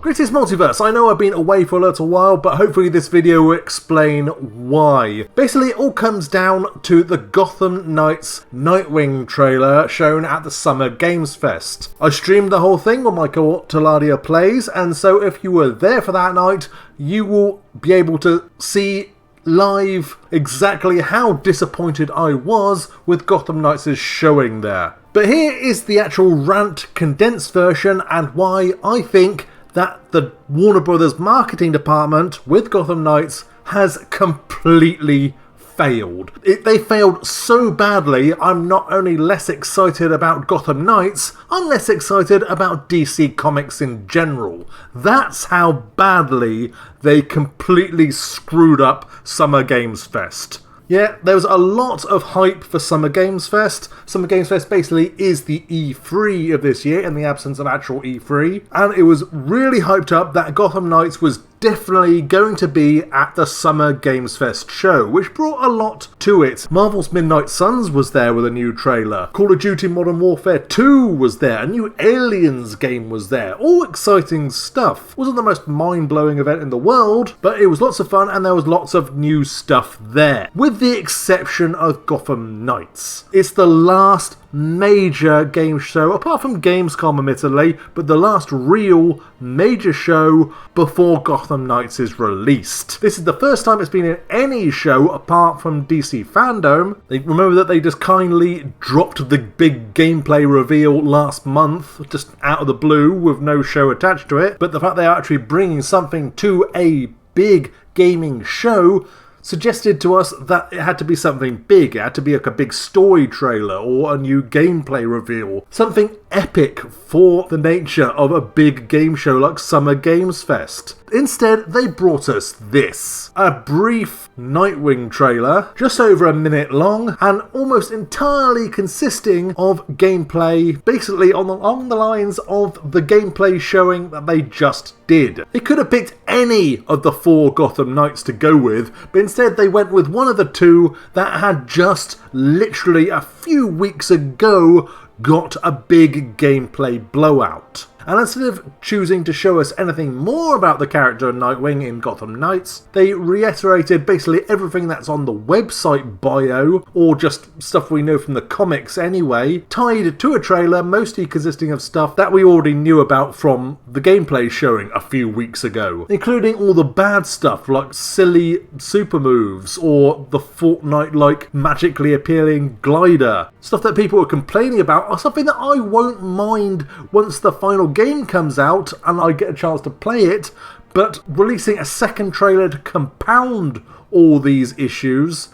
Greetings Multiverse, I know I've been away for a little while, but hopefully this video will explain why. Basically it all comes down to the Gotham Knights Nightwing trailer shown at the Summer Games Fest. I streamed the whole thing on my co-op Taladia Plays, and so if you were there for that night, you will be able to see live exactly how disappointed I was with Gotham Knights' showing there. But here is the actual rant condensed version and why I think that the Warner Brothers marketing department with Gotham Knights has completely failed. They failed so badly, I'm not only less excited about Gotham Knights, I'm less excited about DC Comics in general. That's how badly they completely screwed up Summer Games Fest. Yeah, there was a lot of hype for Summer Games Fest. Summer Games Fest basically is the E3 of this year in the absence of actual E3. And it was really hyped up that Gotham Knights was definitely going to be at the Summer Games Fest show, which brought a lot to it. Marvel's Midnight Suns was there with a new trailer. Call of Duty Modern Warfare 2 was there. A new Aliens game was there. All exciting stuff. It wasn't the most mind-blowing event in the world, but it was lots of fun and there was lots of new stuff there. With the exception of Gotham Knights. It's the last major game show, apart from Gamescom admittedly, but the last real major show before Gotham Knights is released. This is the first time it's been in any show apart from DC Fandom. Remember that they just kindly dropped the big gameplay reveal last month, just out of the blue with no show attached to it, but the fact they are actually bringing something to a big gaming show suggested to us that it had to be something big. It had to be like a big story trailer or a new gameplay reveal. Something epic for the nature of a big game show like Summer Games Fest. Instead, they brought us this. A brief Nightwing trailer, just over a minute long, and almost entirely consisting of gameplay, basically along the lines of the gameplay showing that they just did. They could have picked any of the 4 Gotham Knights to go with, but instead they went with one of the 2 that had just literally a few weeks ago got a big gameplay blowout. And instead of choosing to show us anything more about the character Nightwing in Gotham Knights, they reiterated basically everything that's on the website bio, or just stuff we know from the comics anyway, tied to a trailer mostly consisting of stuff that we already knew about from the gameplay showing a few weeks ago, including all the bad stuff like silly super moves or the Fortnite-like magically appearing glider. Stuff that people were complaining about are something that I won't mind once the final game comes out and I get a chance to play it, but releasing a second trailer to compound all these issues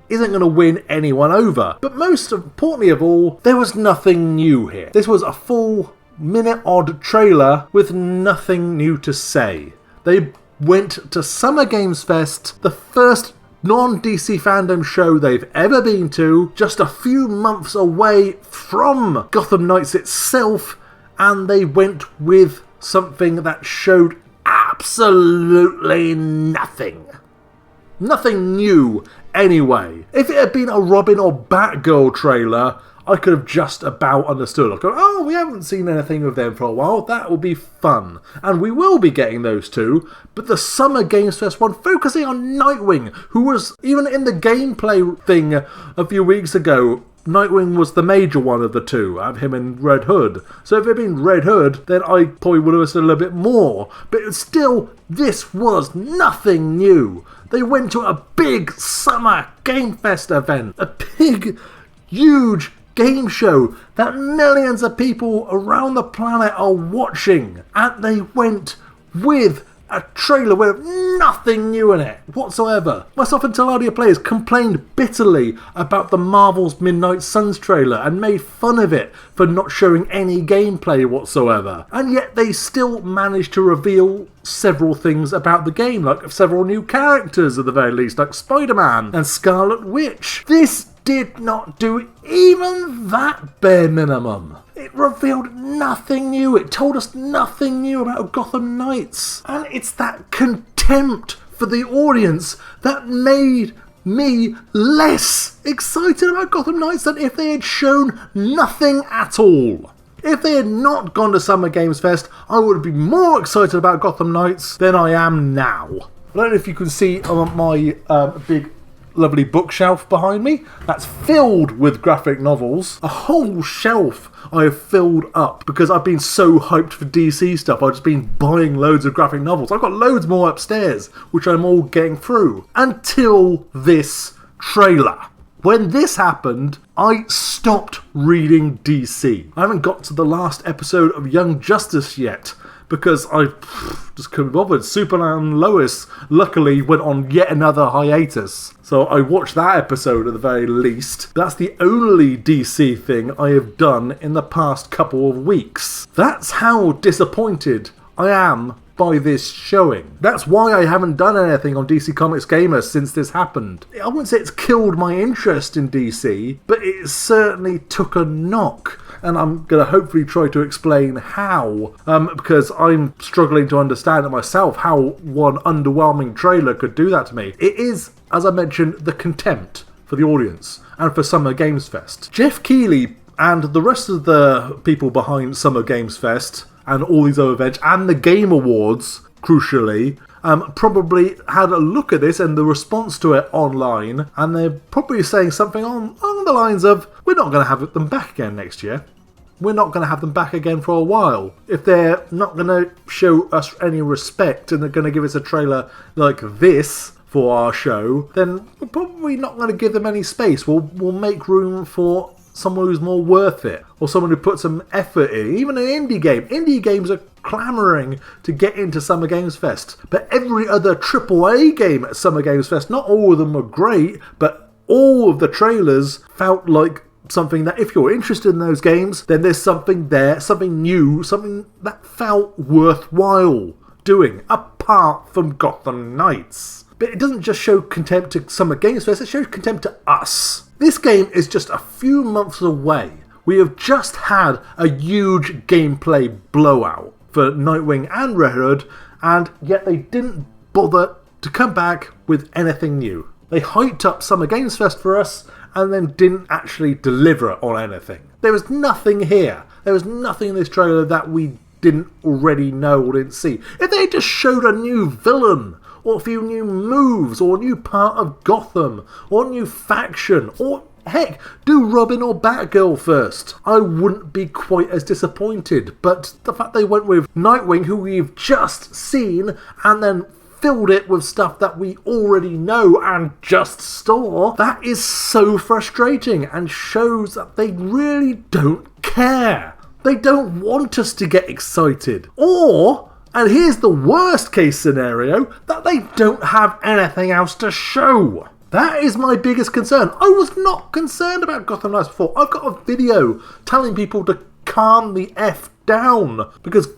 isn't going to win anyone over. But most importantly of all, there was nothing new here. This was a full minute-odd trailer with nothing new to say. They went to Summer Games Fest, the first non-DC Fandom show they've ever been to, just a few months away from Gotham Knights itself, and they went with something that showed absolutely nothing. Nothing new, anyway. If it had been a Robin or Batgirl trailer, I could have just about understood. I'd go, oh, we haven't seen anything of them for a while, that will be fun. And we will be getting those too, but the Summer Games Fest one, focusing on Nightwing, who was, even in the gameplay thing a few weeks ago, Nightwing was the major one of the 2, out of him and Red Hood. So if it had been Red Hood, then I probably would have understood a little bit more. But still, this was nothing new. They went to a big Summer Game Fest event. A big, huge game show that millions of people around the planet are watching. And they went with a trailer with nothing new in it whatsoever. Myself and Taladia Players complained bitterly about the Marvel's Midnight Suns trailer and made fun of it for not showing any gameplay whatsoever. And yet they still managed to reveal several things about the game, like several new characters at the very least, like Spider-Man and Scarlet Witch. This did not do even that bare minimum. It revealed nothing new. It told us nothing new about Gotham Knights. And it's that contempt for the audience that made me less excited about Gotham Knights than if they had shown nothing at all. If they had not gone to Summer Games Fest, I would be more excited about Gotham Knights than I am now. I don't know if you can see on my big lovely bookshelf behind me. That's filled with graphic novels. A whole shelf I have filled up because I've been so hyped for DC stuff. I've just been buying loads of graphic novels. I've got loads more upstairs, which I'm all getting through. Until this trailer. When this happened, I stopped reading DC. I haven't got to the last episode of Young Justice yet because I just couldn't be bothered. Superman and Lois luckily went on yet another hiatus. So I watched that episode at the very least. That's the only DC thing I have done in the past couple of weeks. That's how disappointed I am by this showing. That's why I haven't done anything on DC Comics Gamer since this happened. I wouldn't say it's killed my interest in DC, but it certainly took a knock. And I'm going to hopefully try to explain how, because I'm struggling to understand it myself, how one underwhelming trailer could do that to me. It is, as I mentioned, the contempt for the audience and for Summer Games Fest. Jeff Keighley and the rest of the people behind Summer Games Fest and all these other events, and the Game Awards, crucially, probably had a look at this and the response to it online, and they're probably saying something on the lines of, we're not going to have them back again next year. We're not going to have them back again for a while. If they're not going to show us any respect and they're going to give us a trailer like this for our show, then we're probably not going to give them any space. We'll make room for someone who's more worth it, or someone who puts some effort in. Even an indie game. Indie games are clamouring to get into Summer Games Fest. But every other AAA game at Summer Games Fest, not all of them were great, but all of the trailers felt like something that if you're interested in those games, then there's something there, something new, something that felt worthwhile doing, apart from Gotham Knights. But it doesn't just show contempt to Summer Games Fest, it shows contempt to us. This game is just a few months away. We have just had a huge gameplay blowout for Nightwing and Red Hood, and yet they didn't bother to come back with anything new. They hyped up Summer Games Fest for us, and then didn't actually deliver on anything. There was nothing here. There was nothing in this trailer that we didn't already know or didn't see. If they just showed a new villain, or a few new moves, or a new part of Gotham, or a new faction, or heck, do Robin or Batgirl first, I wouldn't be quite as disappointed. But the fact they went with Nightwing, who we've just seen, and then filled it with stuff that we already know and just saw, that is so frustrating and shows that they really don't care. They don't want us to get excited. Or, and here's the worst case scenario, that they don't have anything else to show. That is my biggest concern. I was not concerned about Gotham Knights before. I've got a video telling people to calm the F down because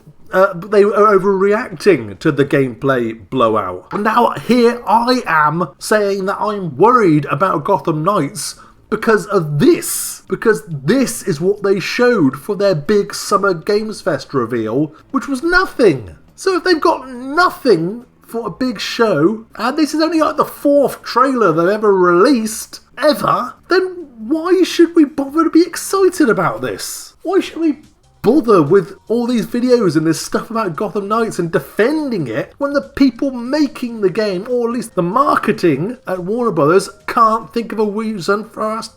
they were overreacting to the gameplay blowout. And now here I am saying that I'm worried about Gotham Knights because of this. Because this is what they showed for their big Summer Games Fest reveal, which was nothing. So if they've got nothing for a big show, and this is only like the 4th trailer they've ever released, ever, then why should we bother to be excited about this? Why should we bother with all these videos and this stuff about Gotham Knights and defending it when the people making the game, or at least the marketing at Warner Brothers, can't think of a reason for us,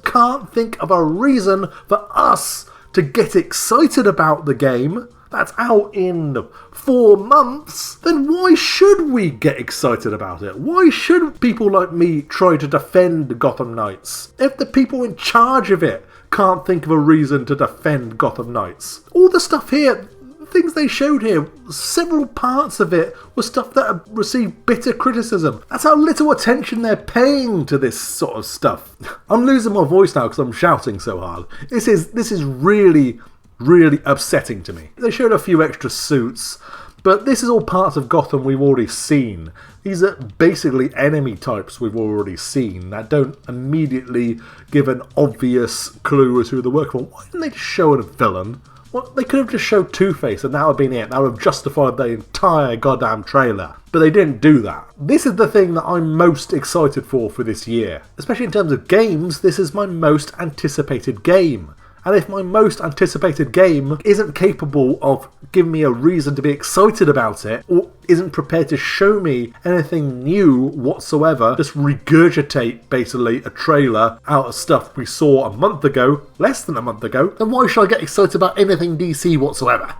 to get excited about the game that's out in 4 months? Then why should we get excited about it? Why should people like me try to defend Gotham Knights if the people in charge of it can't think of a reason to defend Gotham Knights? All the stuff here, things they showed here, several parts of it were stuff that have received bitter criticism. That's how little attention they're paying to this sort of stuff. I'm losing my voice now because I'm shouting so hard. This is really upsetting to me. They showed a few extra suits, but this is all parts of Gotham we've already seen. These are basically enemy types we've already seen that don't immediately give an obvious clue as who they're working for. Why didn't they just show a villain? Well, they could have just showed Two-Face and that would have been it. That would have justified the entire goddamn trailer. But they didn't do that. This is the thing that I'm most excited for this year. Especially in terms of games, this is my most anticipated game. And if my most anticipated game isn't capable of giving me a reason to be excited about it, or isn't prepared to show me anything new whatsoever, just regurgitate basically a trailer out of stuff we saw a month ago, less than a month ago, then why should I get excited about anything DC whatsoever?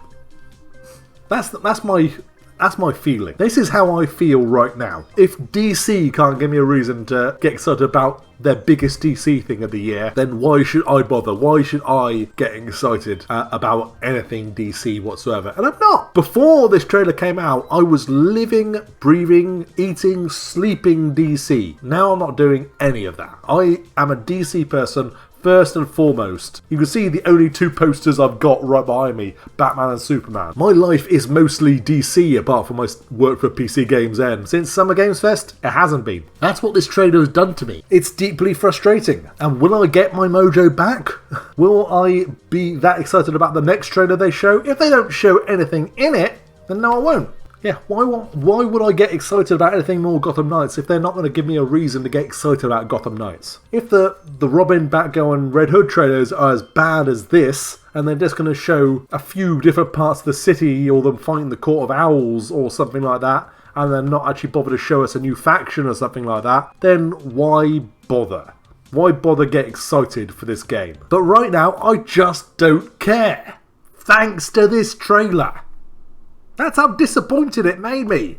That's my feeling. This is how I feel right now. If DC can't give me a reason to get excited about their biggest DC thing of the year, then why should I bother? Why should I get excited about anything DC whatsoever? And I'm not. Before this trailer came out, I was living, breathing, eating, sleeping DC. Now I'm not doing any of that. I am a DC person first and foremost. You can see the only two posters I've got right behind me, Batman and Superman. My life is mostly DC apart from my work for PC Games N. Since Summer Games Fest, it hasn't been. That's what this trailer has done to me. It's deeply frustrating. And will I get my mojo back? Will I be that excited about the next trailer they show? If they don't show anything in it, then no I won't. Yeah, why would I get excited about anything more Gotham Knights if they're not going to give me a reason to get excited about Gotham Knights? If the Robin, Batgirl and Red Hood trailers are as bad as this, and they're just going to show a few different parts of the city or them fighting the Court of Owls or something like that, and they're not actually bother to show us a new faction or something like that, then why bother? Why bother get excited for this game? But right now, I just don't care. Thanks to this trailer. That's how disappointed it made me.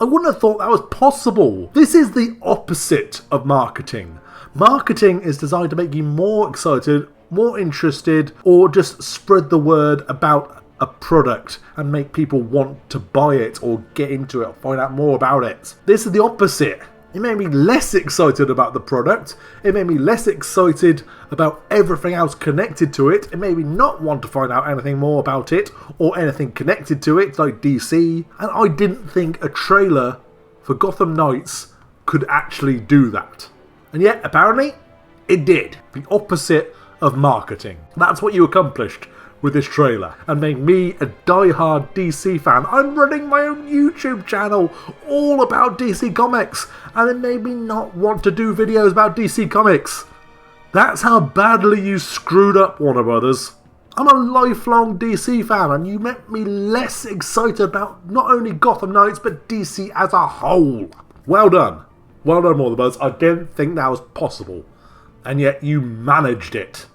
I wouldn't have thought that was possible. This is the opposite of marketing. Marketing is designed to make you more excited, more interested, or just spread the word about a product and make people want to buy it or get into it or find out more about it. This is the opposite. It made me less excited about the product. It made me less excited about everything else connected to it. It made me not want to find out anything more about it or anything connected to it, like DC. And I didn't think a trailer for Gotham Knights could actually do that. And yet, apparently, it did. The opposite of marketing. That's what you accomplished with this trailer and made me a die-hard DC fan. I'm running my own YouTube channel all about DC Comics, and it made me not want to do videos about DC Comics. That's how badly you screwed up, Warner Brothers. I'm a lifelong DC fan, and you made me less excited about not only Gotham Knights but DC as a whole. Well done. Well done, Warner Brothers. I didn't think that was possible, and yet you managed it.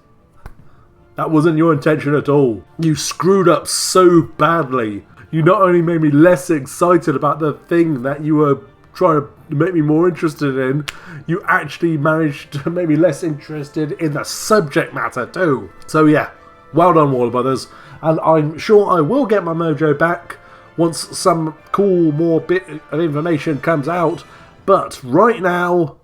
That wasn't your intention at all. You screwed up so badly. You not only made me less excited about the thing that you were trying to make me more interested in, you actually managed to make me less interested in the subject matter too. So yeah, well done Warner Brothers. And I'm sure I will get my mojo back once some cool more bit of information comes out. But right now,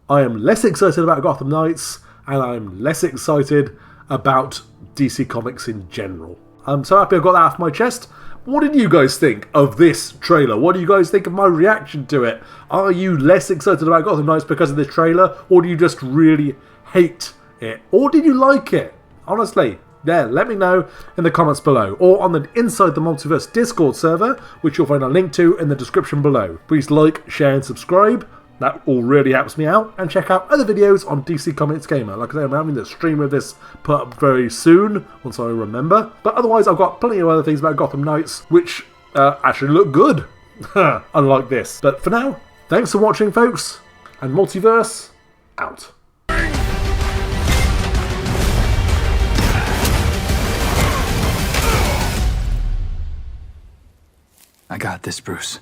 I am less excited about Gotham Knights, and I'm less excited about DC Comics in general. I'm so happy I got that off my chest. What did you guys think of this trailer? What do you guys think of my reaction to it? Are you less excited about Gotham Knights because of this trailer, or do you just really hate it? Or did you like it? Honestly, yeah, let me know in the comments below, or on the Inside the Multiverse Discord server, which you'll find a link to in the description below. Please like, share and subscribe. That all really helps me out. And check out other videos on DC Comics Gamer. Like I said, I'm having the stream of this put up very soon, once I remember. But otherwise, I've got plenty of other things about Gotham Knights, which actually look good. Unlike this. But for now, thanks for watching, folks. And Multiverse, out. I got this, Bruce.